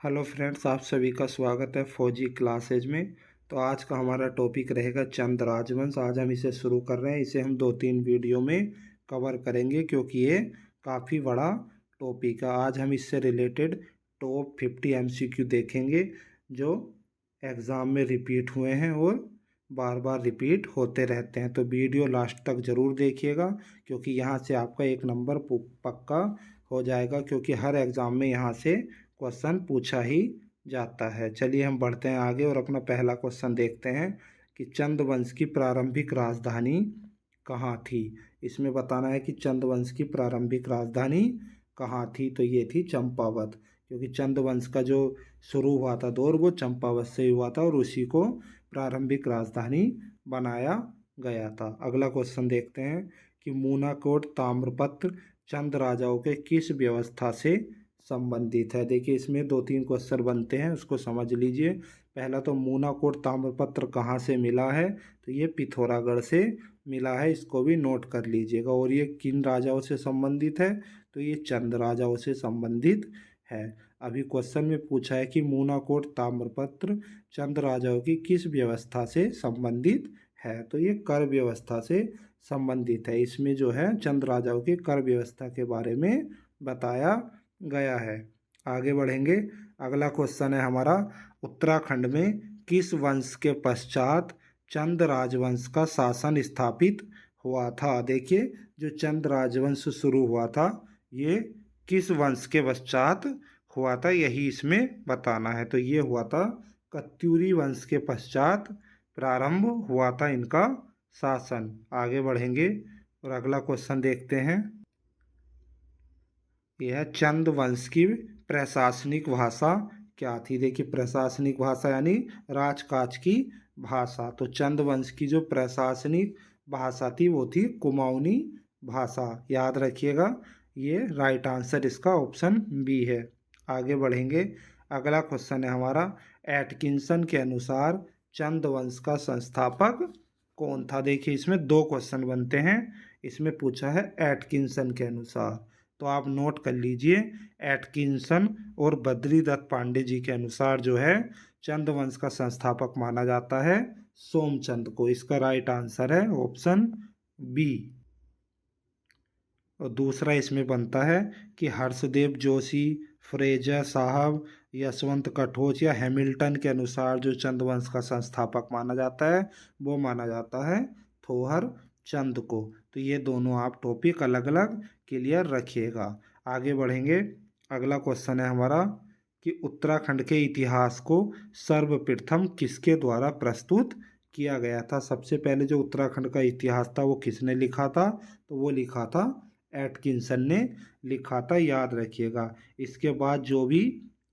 Hello friends, आप सभी का स्वागत है फौजी क्लासेज में। तो आज का हमारा टॉपिक रहेगा चंद राजवंश। आज हम इसे शुरू कर रहे हैं। इसे हम 2-3 वीडियो में कवर करेंगे क्योंकि ये काफ़ी बड़ा टॉपिक है। आज हम इससे रिलेटेड टॉप 50 एमसीक्यू देखेंगे जो एग्ज़ाम में रिपीट हुए हैं और बार बार रिपीट होते रहते हैं। तो वीडियो लास्ट तक ज़रूर देखिएगा क्योंकि यहाँ से आपका 1 नंबर पक्का हो जाएगा, क्योंकि हर एग्ज़ाम में यहाँ से क्वेश्चन पूछा ही जाता है। चलिए हम बढ़ते हैं आगे और अपना पहला क्वेश्चन देखते हैं कि चंद वंश की प्रारंभिक राजधानी कहाँ थी। इसमें बताना है कि चंद वंश की प्रारंभिक राजधानी कहाँ थी। तो ये थी चंपावत, क्योंकि चंद वंश का जो शुरू हुआ था दौर वो चंपावत से ही हुआ था और उसी को प्रारंभिक राजधानी बनाया गया था। अगला क्वेश्चन देखते हैं कि मूनाकोट ताम्रपत्र चंद राजाओं के किस व्यवस्था से संबंधित है। देखिए इसमें 2-3 क्वेश्चन बनते हैं, उसको समझ लीजिए। पहला तो मूनाकोट ताम्रपत्र कहाँ से मिला है, तो ये पिथौरागढ़ से मिला है, इसको भी नोट कर लीजिएगा। और ये किन राजाओं से संबंधित है, तो ये चंद राजाओं से संबंधित है। अभी क्वेश्चन में पूछा है कि मूनाकोट ताम्रपत्र चंद राजाओं की किस व्यवस्था से संबंधित है, तो ये कर व्यवस्था से संबंधित है। इसमें जो है चंद राजाओं की कर व्यवस्था के बारे में बताया गया है। आगे बढ़ेंगे। अगला क्वेश्चन है हमारा, उत्तराखंड में किस वंश के पश्चात चंद राजवंश का शासन स्थापित हुआ था। देखिए जो चंद राजवंश शुरू हुआ था ये किस वंश के पश्चात हुआ था, यही इसमें बताना है। तो ये हुआ था कत्यूरी वंश के पश्चात प्रारंभ हुआ था इनका शासन। आगे बढ़ेंगे और अगला क्वेश्चन देखते हैं। यह चंद वंश की प्रशासनिक भाषा क्या थी। देखिए प्रशासनिक भाषा यानी राजकाज की भाषा। तो चंद वंश की जो प्रशासनिक भाषा थी वो थी कुमाऊनी भाषा। याद रखिएगा, ये राइट आंसर इसका ऑप्शन बी है। आगे बढ़ेंगे। अगला क्वेश्चन है हमारा, एटकिंसन के अनुसार चंद वंश का संस्थापक कौन था। देखिए इसमें 2 क्वेश्चन बनते हैं। इसमें पूछा है एटकिंसन के अनुसार, तो आप नोट कर लीजिए। एटकिंसन और बद्रीदत्त पांडे जी के अनुसार जो है चंद वंश का संस्थापक माना जाता है सोमचंद को। इसका राइट आंसर है ऑप्शन बी। और दूसरा इसमें बनता है कि हर्षदेव जोशी, फ्रेजर साहब, यशवंत कटोच या हैमिल्टन के अनुसार जो चंद वंश का संस्थापक माना जाता है वो माना जाता है थोहर चंद को। तो ये दोनों आप टॉपिक अलग अलग क्लियर रखिएगा। आगे बढ़ेंगे। अगला क्वेश्चन है हमारा कि उत्तराखंड के इतिहास को सर्वप्रथम किसके द्वारा प्रस्तुत किया गया था। सबसे पहले जो उत्तराखंड का इतिहास था वो किसने लिखा था, तो वो लिखा था एटकिंसन ने लिखा था। याद रखिएगा, इसके बाद जो भी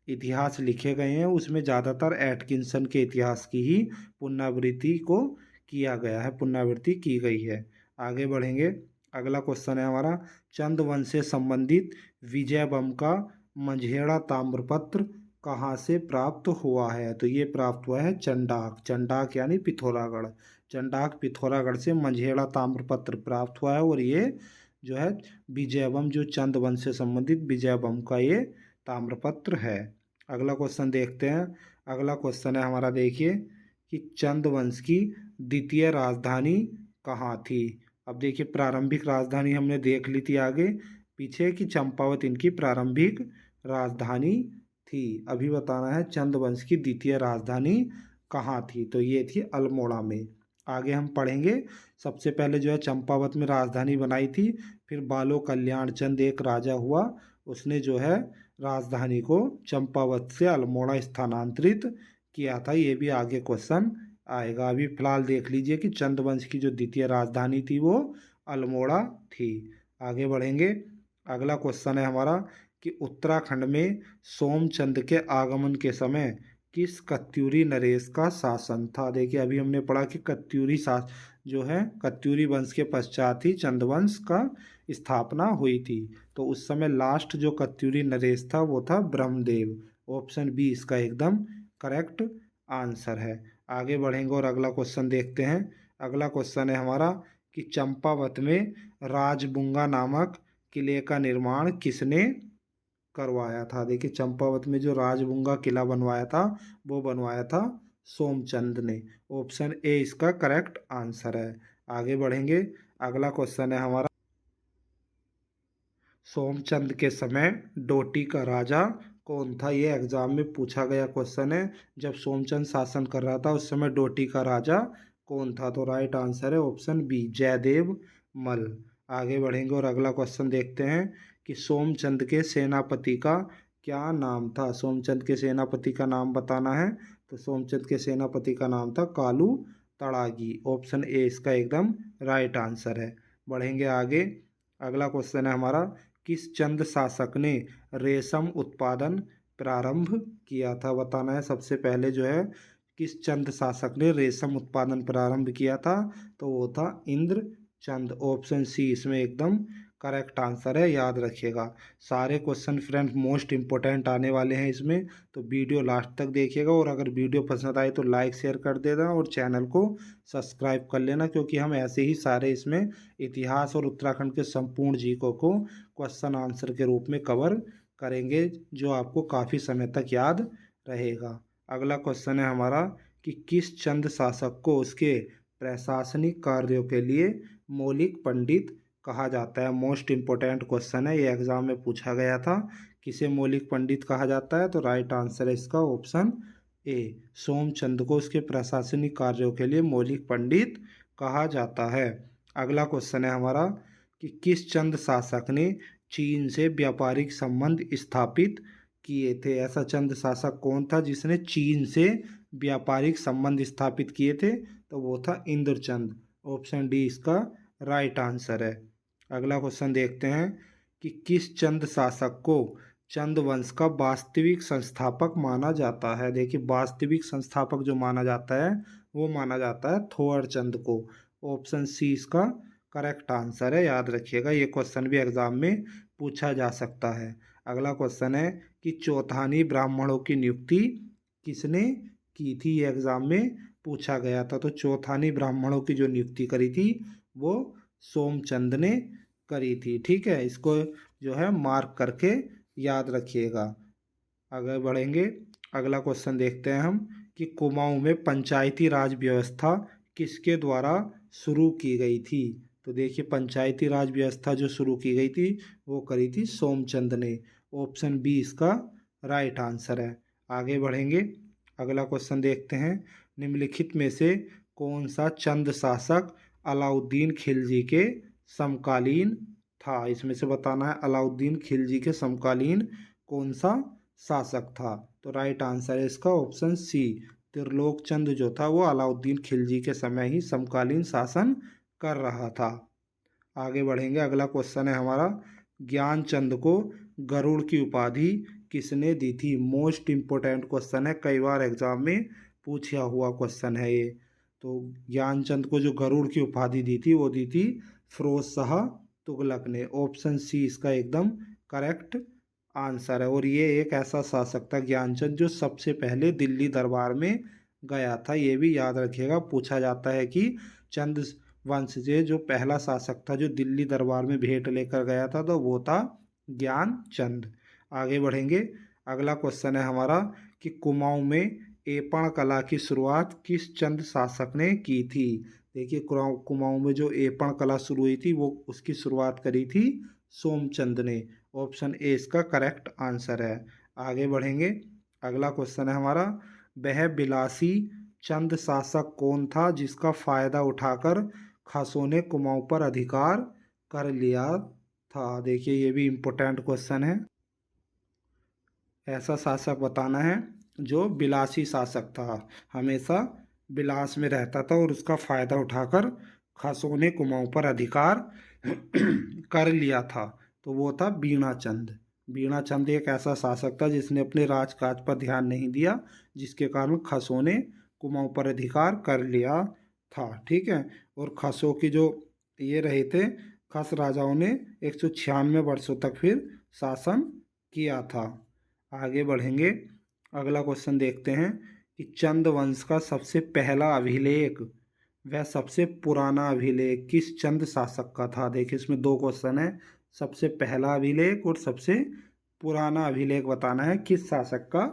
इतिहास लिखे गए हैं उसमें ज़्यादातर एटकिंसन के इतिहास की ही पुनरावृत्ति को किया गया है, पुनरावृत्ति की गई है। आगे बढ़ेंगे। अगला क्वेश्चन है हमारा, चंद वंश से संबंधित विजयबम का मंझेड़ा ताम्रपत्र कहाँ से प्राप्त हुआ है। तो ये प्राप्त हुआ है चंडाक। चंडाक यानी पिथौरागढ़। चंडाक पिथौरागढ़ से मंझेड़ा ताम्रपत्र प्राप्त हुआ है और ये जो है विजयबम, जो चंद वंश से संबंधित विजयबम का ये ताम्रपत्र है। अगला क्वेश्चन देखते हैं। अगला क्वेश्चन है हमारा, देखिए कि चंद वंश की द्वितीय राजधानी कहाँ थी। अब देखिए प्रारंभिक राजधानी हमने देख ली थी आगे पीछे कि चंपावत इनकी प्रारंभिक राजधानी थी। अभी बताना है चंद वंश की द्वितीय राजधानी कहाँ थी, तो ये थी अल्मोड़ा में। आगे हम पढ़ेंगे। सबसे पहले जो है चंपावत में राजधानी बनाई थी, फिर बालो कल्याण चंद एक राजा हुआ, उसने जो है राजधानी को चंपावत से अल्मोड़ा स्थानांतरित किया था। ये भी आगे क्वेश्चन आएगा। अभी फिलहाल देख लीजिए कि चंद वंश की जो द्वितीय राजधानी थी वो अल्मोड़ा थी। आगे बढ़ेंगे। अगला क्वेश्चन है हमारा कि उत्तराखंड में सोमचंद के आगमन के समय किस कत्यूरी नरेश का शासन था। देखिए अभी हमने पढ़ा कि कत्यूरी जो है कत्यूरी वंश के पश्चात ही चंद वंश का स्थापना हुई थी। तो उस समय लास्ट जो कत्यूरी नरेश था वो था ब्रह्मदेव। ऑप्शन बी इसका एकदम करेक्ट आंसर है। आगे बढ़ेंगे और अगला क्वेश्चन देखते हैं। अगला क्वेश्चन है हमारा कि चंपावत में राजबुंगा नामक किले का निर्माण किसने करवाया था। देखिए चंपावत में जो राजबुंगा किला बनवाया था वो बनवाया था सोमचंद ने। ऑप्शन ए इसका करेक्ट आंसर है। आगे बढ़ेंगे। अगला क्वेश्चन है हमारा, सोमचंद के समय डोटी का राजा कौन था? ये एग्जाम में पूछा गया क्वेश्चन है। जब सोमचंद शासन कर रहा था उस समय डोटी का राजा कौन था? तो राइट आंसर है ऑप्शन बी, जयदेव मल। आगे बढ़ेंगे और अगला क्वेश्चन देखते हैं कि सोमचंद के सेनापति का क्या नाम था? सोमचंद के सेनापति का नाम बताना है। तो सोमचंद के सेनापति का नाम था कालू तड़ागी। ऑप्शन ए इसका एकदम राइट आंसर है। बढ़ेंगे आगे। अगला क्वेश्चन है हमारा, किस चंद शासक ने रेशम उत्पादन प्रारंभ किया था? बताना है सबसे पहले जो है किस चंद शासक ने रेशम उत्पादन प्रारंभ किया था? तो वो था इंद्र चंद। ऑप्शन सी इसमें एकदम करेक्ट आंसर है, याद रखिएगा। सारे क्वेश्चन फ्रेंड्स मोस्ट इंपॉर्टेंट आने वाले हैं इसमें, तो वीडियो लास्ट तक देखिएगा। और अगर वीडियो पसंद आए तो लाइक शेयर कर देना और चैनल को सब्सक्राइब कर लेना, क्योंकि हम ऐसे ही सारे इसमें इतिहास और उत्तराखंड के संपूर्ण जीको को क्वेश्चन आंसर के रूप में कवर करेंगे, जो आपको काफ़ी समय तक याद रहेगा। अगला क्वेश्चन है हमारा कि किस चंद शासक को उसके प्रशासनिक कार्यों के लिए मौलिक पंडित कहा जाता है? मोस्ट इम्पोर्टेंट क्वेश्चन है, ये एग्जाम में पूछा गया था। किसे मौलिक पंडित कहा जाता है? तो राइट आंसर है इसका ऑप्शन ए, सोमचंद को उसके प्रशासनिक कार्यों के लिए मौलिक पंडित कहा जाता है। अगला क्वेश्चन है हमारा कि किस चंद शासक ने चीन से व्यापारिक संबंध स्थापित किए थे? ऐसा चंद शासक कौन था जिसने चीन से व्यापारिक संबंध स्थापित किए थे? तो वो था इंद्रचंद। ऑप्शन डी इसका राइट आंसर है। अगला क्वेश्चन देखते हैं कि किस चंद शासक को चंद वंश का वास्तविक संस्थापक माना जाता है? देखिए वास्तविक संस्थापक जो माना जाता है वो माना जाता है थोअर चंद को। ऑप्शन सी इसका करेक्ट आंसर है, याद रखिएगा। ये क्वेश्चन भी एग्जाम में पूछा जा सकता है। अगला क्वेश्चन है कि चौथानी ब्राह्मणों की नियुक्ति किसने की थी? ये एग्जाम में पूछा गया था। तो चौथानी ब्राह्मणों की जो नियुक्ति करी थी वो सोमचंद ने करी थी। ठीक है, इसको जो है मार्क करके याद रखिएगा। आगे बढ़ेंगे। अगला क्वेश्चन देखते हैं हम कि कुमाऊं में पंचायती राज व्यवस्था किसके द्वारा शुरू की गई थी? तो देखिए पंचायती राज व्यवस्था जो शुरू की गई थी वो करी थी सोमचंद ने। ऑप्शन बी इसका राइट आंसर है। आगे बढ़ेंगे। अगला क्वेश्चन देखते हैं, निम्नलिखित में से कौन सा चंद शासक अलाउद्दीन खिलजी के समकालीन था? इसमें से बताना है अलाउद्दीन खिलजी के समकालीन कौन सा शासक था? तो राइट आंसर है इसका ऑप्शन सी, त्रिलोक चंद जो था वो अलाउद्दीन खिलजी के समय ही समकालीन शासन कर रहा था। आगे बढ़ेंगे। अगला क्वेश्चन है हमारा, ज्ञानचंद को गरुड़ की उपाधि किसने दी थी? मोस्ट इम्पोर्टेंट क्वेश्चन है, कई बार एग्जाम में पूछा हुआ क्वेश्चन है ये। तो ज्ञानचंद को जो गरुड़ की उपाधि दी थी वो दी थी फिरोज शाह तुगलक ने। ऑप्शन सी इसका एकदम करेक्ट आंसर है। और ये एक ऐसा शासक था ज्ञानचंद जो सबसे पहले दिल्ली दरबार में गया था। ये भी याद रखिएगा, पूछा जाता है कि चंद वंश से जो पहला शासक था जो दिल्ली दरबार में भेंट लेकर गया था तो वो था ज्ञानचंद। आगे बढ़ेंगे। अगला क्वेश्चन है हमारा कि कुमाऊं में एपण कला की शुरुआत किस चंद शासक ने की थी? देखिए कुमाऊं में जो एपण कला शुरू हुई थी वो उसकी शुरुआत करी थी सोमचंद ने। ऑप्शन ए इसका करेक्ट आंसर है। आगे बढ़ेंगे। अगला क्वेश्चन है हमारा, वह विलासी चंद शासक कौन था जिसका फायदा उठाकर खासों ने कुमाऊं पर अधिकार कर लिया था? देखिए ये भी इम्पोर्टेंट क्वेश्चन है। ऐसा शासक बताना है जो विलासी शासक था, हमेशा विलास में रहता था और उसका फायदा उठाकर खासों ने कुमाऊं पर अधिकार कर लिया था। तो वो था बीणाचंद। बीणाचंद एक ऐसा शासक था जिसने अपने राजकाज पर ध्यान नहीं दिया, जिसके कारण खसों ने कुमाऊं पर अधिकार कर लिया था। ठीक है, और खसों की जो ये रहे थे, खस राजाओं ने 196 वर्षों तक फिर शासन किया था। आगे बढ़ेंगे। अगला क्वेश्चन देखते हैं कि चंद वंश का सबसे पहला अभिलेख वह सबसे पुराना अभिलेख किस चंद शासक का था? देखिए इसमें दो क्वेश्चन है, सबसे पहला अभिलेख और सबसे पुराना अभिलेख बताना है किस शासक का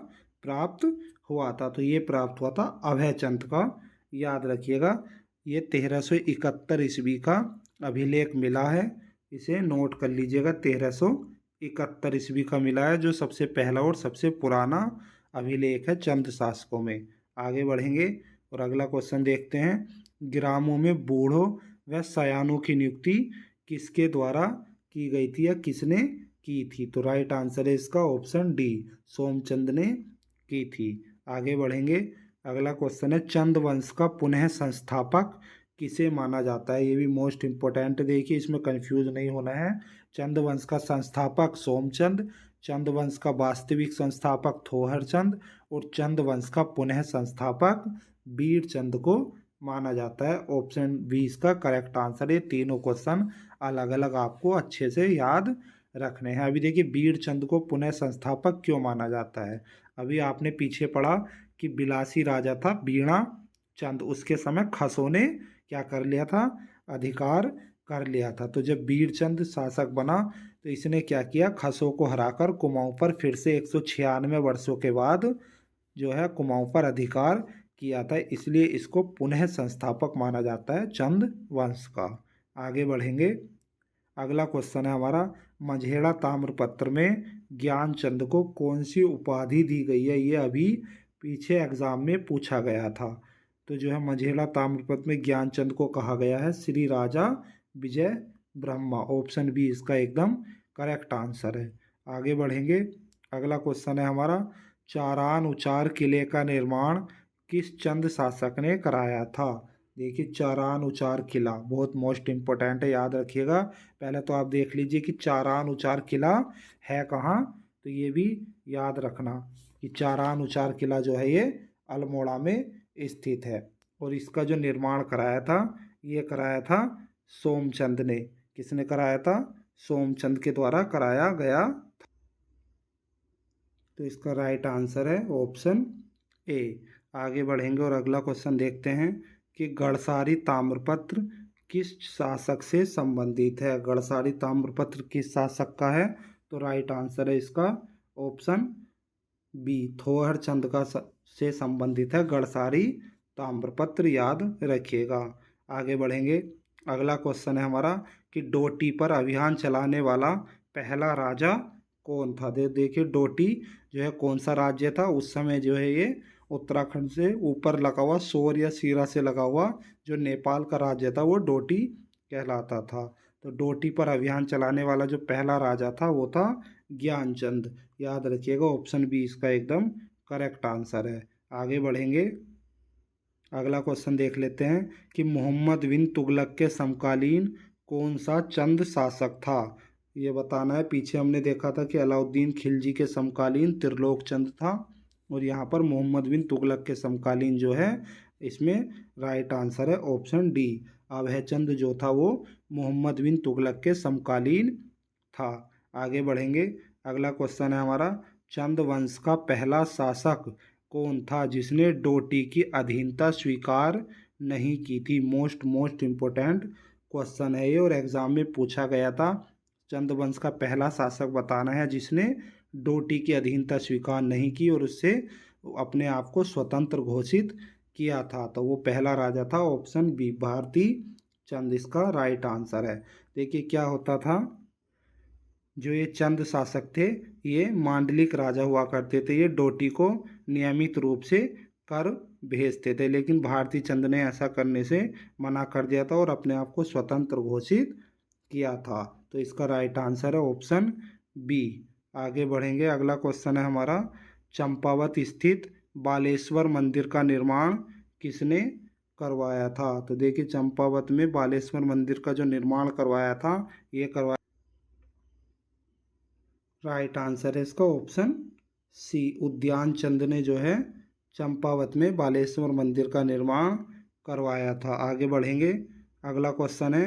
प्राप्त हुआ था। तो ये प्राप्त हुआ था अभय चंद का, याद रखिएगा। ये 1371 ईस्वी का अभिलेख मिला है, इसे नोट कर लीजिएगा। 1371 ईस्वी का मिला है, जो सबसे पहला और सबसे पुराना अभिलेख है चंद शासकों में। आगे बढ़ेंगे और अगला क्वेश्चन देखते हैं। ग्रामों में बूढ़ों व सयानों की नियुक्ति किसके द्वारा की गई थी या किसने की थी? तो राइट आंसर है इसका ऑप्शन डी, सोमचंद ने की थी। आगे बढ़ेंगे, अगला क्वेश्चन है चंद वंश का पुनः संस्थापक किसे माना जाता है? ये भी मोस्ट इम्पोर्टेंट, देखिए इसमें कंफ्यूज नहीं होना है। चंद वंश का संस्थापक सोमचंद, चंद वंश का वास्तविक संस्थापक थोहरचंद और चंद वंश का पुनः संस्थापक बीरचंद को माना जाता है। ऑप्शन बी इसका करेक्ट आंसर है। तीनों क्वेश्चन अलग अलग आपको अच्छे से याद रखने हैं। अभी देखिए बीरचंद को पुनः संस्थापक क्यों माना जाता है? अभी आपने पीछे पढ़ा कि बिलासी राजा था बीणा चंद, उसके समय खसों ने क्या कर लिया था? अधिकार कर लिया था। तो जब बीरचंद शासक बना तो इसने क्या किया? खसों को हराकर कुमाऊं पर फिर से 196 वर्षों के बाद जो है कुमाऊं पर अधिकार किया था, इसलिए इसको पुनः संस्थापक माना जाता है चंद वंश का। आगे बढ़ेंगे, अगला क्वेश्चन है हमारा मझेड़ा ताम्रपत्र में ज्ञानचंद को कौन सी उपाधि दी गई है? ये अभी पीछे एग्जाम में पूछा गया था। तो जो है मझेड़ा ताम्रपत्र में ज्ञानचंद को कहा गया है श्री राजा विजय ब्रह्मा। ऑप्शन बी इसका एकदम करेक्ट आंसर है। आगे बढ़ेंगे, अगला क्वेश्चन है हमारा चारान उचार किले का निर्माण किस चंद शासक ने कराया था? देखिए चारान उचार किला बहुत मोस्ट इम्पोर्टेंट है, याद रखिएगा। पहले तो आप देख लीजिए कि चारान उचार किला है कहाँ, तो ये भी याद रखना कि चारान उचार किला जो है ये अल्मोड़ा में स्थित है। और इसका जो निर्माण कराया था ये कराया था सोमचंद ने। किसने कराया था? सोमचंद के द्वारा कराया गया। तो इसका राइट आंसर है ऑप्शन ए। आगे बढ़ेंगे और अगला क्वेश्चन देखते हैं कि गढ़सारी ताम्रपत्र किस शासक से संबंधित है? गढ़सारी ताम्रपत्र किस शासक का है? तो राइट आंसर है इसका ऑप्शन बी, थोहरचंद का से संबंधित है गढ़सारी ताम्रपत्र, याद रखिएगा। आगे बढ़ेंगे, अगला क्वेश्चन है हमारा कि डोटी पर अभियान चलाने वाला पहला राजा कौन था? देखिए डोटी जो है कौन सा राज्य था उस समय? जो है ये उत्तराखंड से ऊपर लगा हुआ सोर या सीरा से लगा हुआ जो नेपाल का राज्य था वो डोटी कहलाता था। तो डोटी पर अभियान चलाने वाला जो पहला राजा था वो था ज्ञानचंद, याद रखिएगा। ऑप्शन बी इसका एकदम करेक्ट आंसर है। आगे बढ़ेंगे, अगला क्वेश्चन देख लेते हैं कि मोहम्मद बिन तुगलक के समकालीन कौन सा चंद शासक था? ये बताना है। पीछे हमने देखा था कि अलाउद्दीन खिलजी के समकालीन त्रिलोक चंद था, और यहाँ पर मोहम्मद बिन तुगलक के समकालीन जो है इसमें राइट आंसर है ऑप्शन डी, अभय चंद जो था वो मोहम्मद बिन तुगलक के समकालीन था। आगे बढ़ेंगे, अगला क्वेश्चन है हमारा चंद वंश का पहला शासक कौन था जिसने डोटी की अधीनता स्वीकार नहीं की थी? मोस्ट इम्पोर्टेंट क्वेश्चन है ये और एग्जाम में पूछा गया था। चंद वंश का पहला शासक बताना है जिसने डोटी की अधीनता स्वीकार नहीं की और उससे अपने आप को स्वतंत्र घोषित किया था। तो वो पहला राजा था ऑप्शन बी, भारती चंद इसका राइट आंसर है। देखिए क्या होता था, जो ये चंद शासक थे ये मांडलिक राजा हुआ करते थे, ये डोटी को नियमित रूप से कर भेजते थे, लेकिन भारती चंद ने ऐसा करने से मना कर दिया था और अपने आप को स्वतंत्र घोषित किया था। तो इसका राइट आंसर है ऑप्शन बी। आगे बढ़ेंगे, अगला क्वेश्चन है हमारा चंपावत स्थित बालेश्वर मंदिर का निर्माण किसने करवाया था? तो देखिए चंपावत में बालेश्वर मंदिर का जो निर्माण करवाया था ये करवाया, राइट आंसर है इसका ऑप्शन सी, उद्यान चंद ने जो है चंपावत में बालेश्वर मंदिर का निर्माण करवाया था। आगे बढ़ेंगे, अगला क्वेश्चन है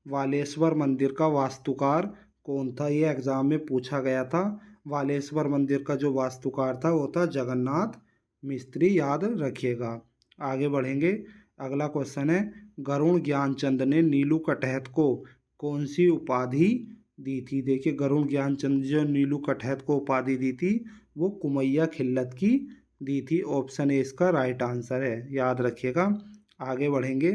बालेश्वर मंदिर का वास्तुकार कौन था? ये एग्जाम में पूछा गया था। बालेश्वर मंदिर का जो वास्तुकार था वो था जगन्नाथ मिस्त्री, याद रखिएगा। आगे बढ़ेंगे, अगला क्वेश्चन है गरुड़ ज्ञानचंद ने नीलू कटहत को कौन सी उपाधि दी थी। देखिए गरुड़ ज्ञानचंद जो नीलू कठैत को उपाधि दी थी वो कुमैया खिल्लत की दी थी। ऑप्शन ए इसका राइट आंसर है, याद रखिएगा। आगे बढ़ेंगे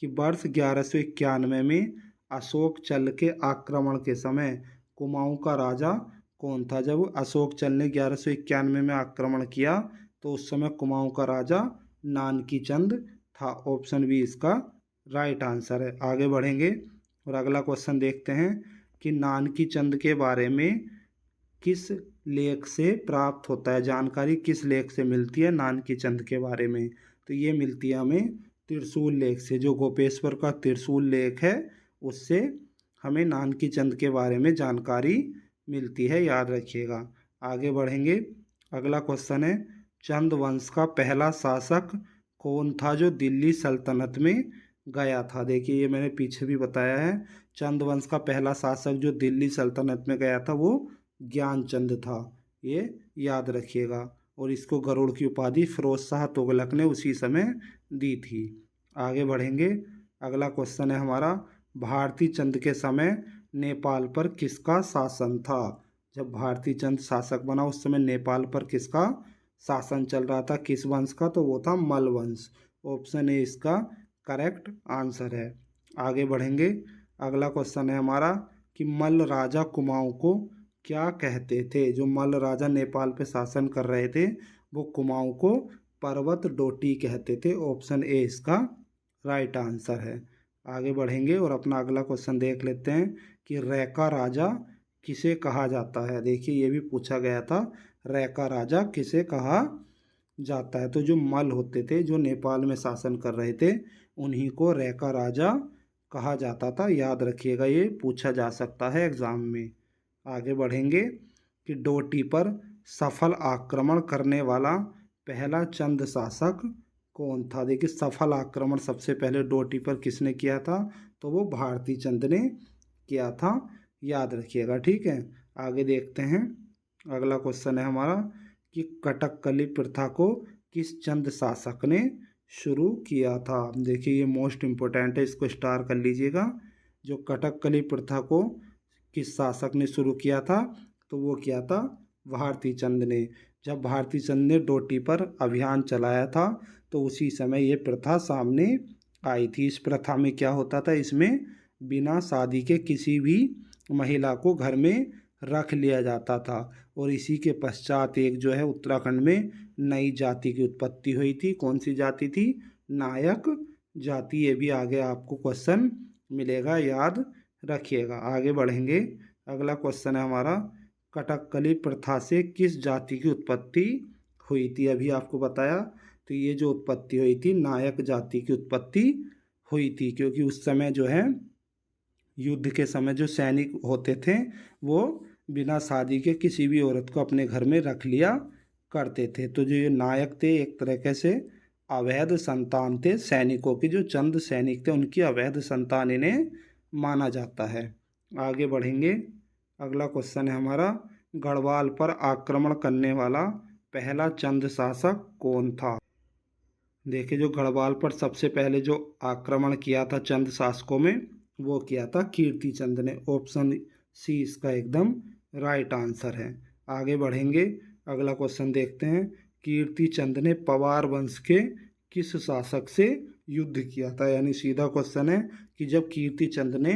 कि वर्ष 1191 में अशोक चल के आक्रमण के समय कुमाऊं का राजा कौन था। जब अशोक चल ने 1191 में आक्रमण किया तो उस समय कुमाऊं का राजा नानकी चंद था। ऑप्शन बी इसका राइट आंसर है। आगे बढ़ेंगे और अगला क्वेश्चन देखते हैं कि नानकी चंद के बारे में किस लेख से प्राप्त होता है, जानकारी किस लेख से मिलती है नानकी चंद के बारे में। तो ये मिलती है हमें त्रिशूल लेख से, जो गोपेश्वर का त्रिशूल लेख है उससे हमें नानकी चंद के बारे में जानकारी मिलती है, याद रखिएगा। आगे बढ़ेंगे, अगला क्वेश्चन है चंद वंश का पहला शासक कौन था जो दिल्ली सल्तनत में गया था। देखिए ये मैंने पीछे भी बताया है, चंद वंश का पहला शासक जो दिल्ली सल्तनत में गया था वो ज्ञानचंद था, ये याद रखिएगा। और इसको गरुड़ की उपाधि फिरोज शाह तुगलक ने उसी समय दी थी। आगे बढ़ेंगे, अगला क्वेश्चन है हमारा भारती चंद के समय नेपाल पर किसका शासन था। जब भारती चंद शासक बना उस समय नेपाल पर किसका शासन चल रहा था, किस वंश का, तो वो था मल वंश। ऑप्शन ए इसका करेक्ट आंसर है। आगे बढ़ेंगे, अगला क्वेश्चन है हमारा कि मल्ल राजा कुमाऊं को क्या कहते थे। जो मल्ल राजा नेपाल पे शासन कर रहे थे वो कुमाऊं को पर्वत डोटी कहते थे। ऑप्शन ए इसका राइट आंसर है। आगे बढ़ेंगे और अपना अगला क्वेश्चन देख लेते हैं कि रैका राजा किसे कहा जाता है। देखिए ये भी पूछा गया था, रैका राजा किसे कहा जाता है। तो जो मल होते थे जो नेपाल में शासन कर रहे थे उन्हीं को रैका राजा कहा जाता था, याद रखिएगा, ये पूछा जा सकता है एग्जाम में। आगे बढ़ेंगे कि डोटी पर सफल आक्रमण करने वाला पहला चंद शासक कौन था। देखिए सफल आक्रमण सबसे पहले डोटी पर किसने किया था, तो वो भारती चंद ने किया था, याद रखिएगा, ठीक है। आगे देखते हैं, अगला क्वेश्चन है हमारा कि कटककली प्रथा को किस चंद शासक ने शुरू किया था। देखिए ये मोस्ट इम्पोर्टेंट है, इसको स्टार कर लीजिएगा। जो कटककली प्रथा को किस शासक ने शुरू किया था, तो वो किया था भारती चंद ने। जब भारती चंद ने डोटी पर अभियान चलाया था तो उसी समय ये प्रथा सामने आई थी। इस प्रथा में क्या होता था, इसमें बिना शादी के किसी भी महिला को घर में रख लिया जाता था। और इसी के पश्चात एक जो है उत्तराखंड में नई जाति की उत्पत्ति हुई थी। कौन सी जाति थी, नायक जाति। ये भी आगे आपको क्वेश्चन मिलेगा, याद रखिएगा। आगे बढ़ेंगे, अगला क्वेश्चन है हमारा कटककली प्रथा से किस जाति की उत्पत्ति हुई थी। अभी आपको बताया, तो ये जो उत्पत्ति हुई थी नायक जाति की उत्पत्ति हुई थी, क्योंकि उस समय जो है युद्ध के समय जो सैनिक होते थे वो बिना शादी के किसी भी औरत को अपने घर में रख लिया करते थे। तो जो ये नायक थे एक तरीके से अवैध संतान थे सैनिकों की, जो चंद सैनिक थे उनकी अवैध संतान इन्हें माना जाता है। आगे बढ़ेंगे, अगला क्वेश्चन है हमारा गढ़वाल पर आक्रमण करने वाला पहला चंद शासक कौन था। देखिए जो गढ़वाल पर सबसे पहले जो आक्रमण किया था चंद शासकों में वो किया था कीर्ति चंद ने। ऑप्शन सी इसका एकदम राइट आंसर है। आगे बढ़ेंगे, अगला क्वेश्चन देखते हैं कीर्ति चंद ने पवार वंश के किस शासक से युद्ध किया था। यानी सीधा क्वेश्चन है कि जब कीर्ति चंद ने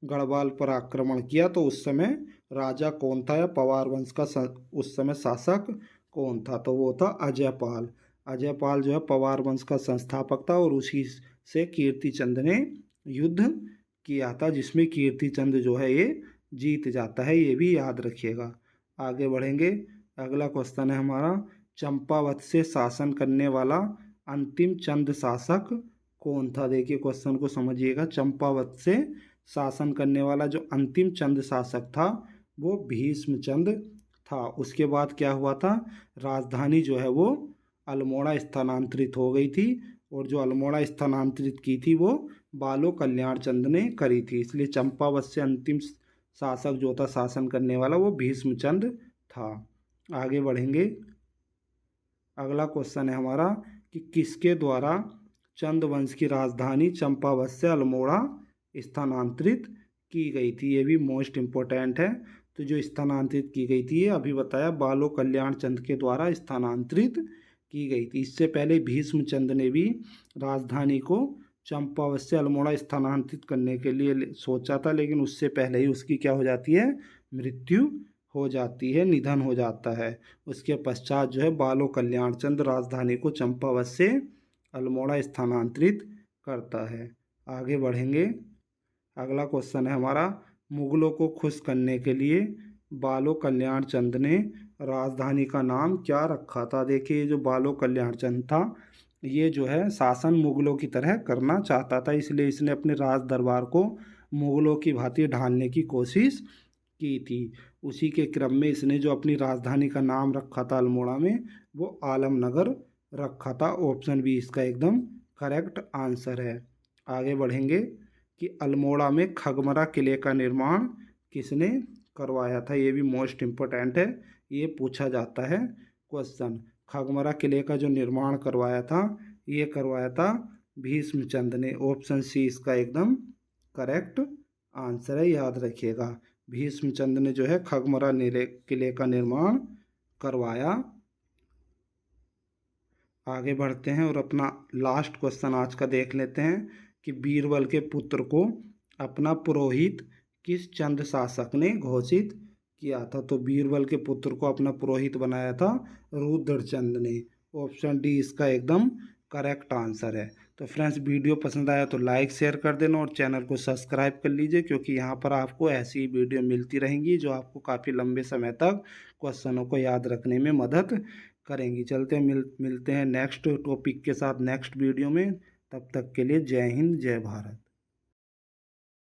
गढ़वाल पर आक्रमण किया तो उस समय राजा कौन था या पवार वंश का उस समय शासक कौन था, तो वो था अजयपाल। अजयपाल जो है पवार वंश का संस्थापक था और उसी से कीर्ति चंद ने युद्ध किया था, जिसमें कीर्ति चंद जो है ये जीत जाता है, ये भी याद रखिएगा। आगे बढ़ेंगे, अगला क्वेश्चन है हमारा चंपावत से शासन करने वाला अंतिम चंद शासक कौन था। देखिए क्वेश्चन को समझिएगा, चंपावत से शासन करने वाला जो अंतिम चंद शासक था वो भीष्मचंद था। उसके बाद क्या हुआ था, राजधानी जो है वो अल्मोड़ा स्थानांतरित हो गई थी और जो अल्मोड़ा स्थानांतरित की थी वो बालो कल्याण चंद ने करी थी। इसलिए चंपावत से अंतिम शासक जो था शासन करने वाला वो भीष्मचंद था। आगे बढ़ेंगे, अगला क्वेश्चन है हमारा कि किसके द्वारा चंद वंश की राजधानी चंपावत से अल्मोड़ा स्थानांतरित की गई थी, ये भी मोस्ट इम्पोर्टेंट है। तो जो स्थानांतरित की गई थी ये अभी बताया बालो कल्याण चंद के द्वारा स्थानांतरित की गई थी। इससे पहले भीष्मचंद ने भी राजधानी को चंपावत से अल्मोड़ा स्थानांतरित करने के लिए सोचा था, लेकिन उससे पहले ही उसकी क्या हो जाती है, मृत्यु हो जाती है, निधन हो जाता है। उसके पश्चात जो है बालो कल्याण चंद राजधानी को चंपावत से अल्मोड़ा स्थानांतरित करता है। आगे बढ़ेंगे। अगला क्वेश्चन है हमारा, मुगलों को खुश करने के लिए बालो कल्याण चंद ने राजधानी का नाम क्या रखा था। देखिए ये जो बालो कल्याण चंद था ये जो है शासन मुगलों की तरह करना चाहता था, इसलिए इसने अपने राज दरबार को मुगलों की भांति ढालने की कोशिश की थी। उसी के क्रम में इसने जो अपनी राजधानी का नाम रखा था अल्मोड़ा में, वो आलमनगर रखा था। ऑप्शन बी इसका एकदम करेक्ट आंसर है। आगे बढ़ेंगे कि अल्मोड़ा में खगमरा किले का निर्माण किसने करवाया था। ये भी मोस्ट इम्पोर्टेंट है, ये पूछा जाता है क्वेश्चन। खगमरा किले का जो निर्माण करवाया था ये करवाया था भीष्मचंद ने। ऑप्शन सी इसका एकदम करेक्ट आंसर है, याद रखिएगा। भीष्मचंद ने जो है खगमरा किले का निर्माण करवाया। आगे बढ़ते हैं और अपना लास्ट क्वेश्चन आज का देख लेते हैं कि बीरबल के पुत्र को अपना पुरोहित किस चंद शासक ने घोषित किया था। तो बीरबल के पुत्र को अपना पुरोहित बनाया था रुद्रचंद ने। ऑप्शन डी इसका एकदम करेक्ट आंसर है। तो फ्रेंड्स वीडियो पसंद आया तो लाइक शेयर कर देना और चैनल को सब्सक्राइब कर लीजिए, क्योंकि यहाँ पर आपको ऐसी ही वीडियो मिलती रहेंगी जो आपको काफ़ी लंबे समय तक क्वेश्चनों को याद रखने में मदद करेंगी। चलते मिलते हैं नेक्स्ट टॉपिक के साथ नेक्स्ट वीडियो में। तब तक के लिए जय हिंद जय भारत।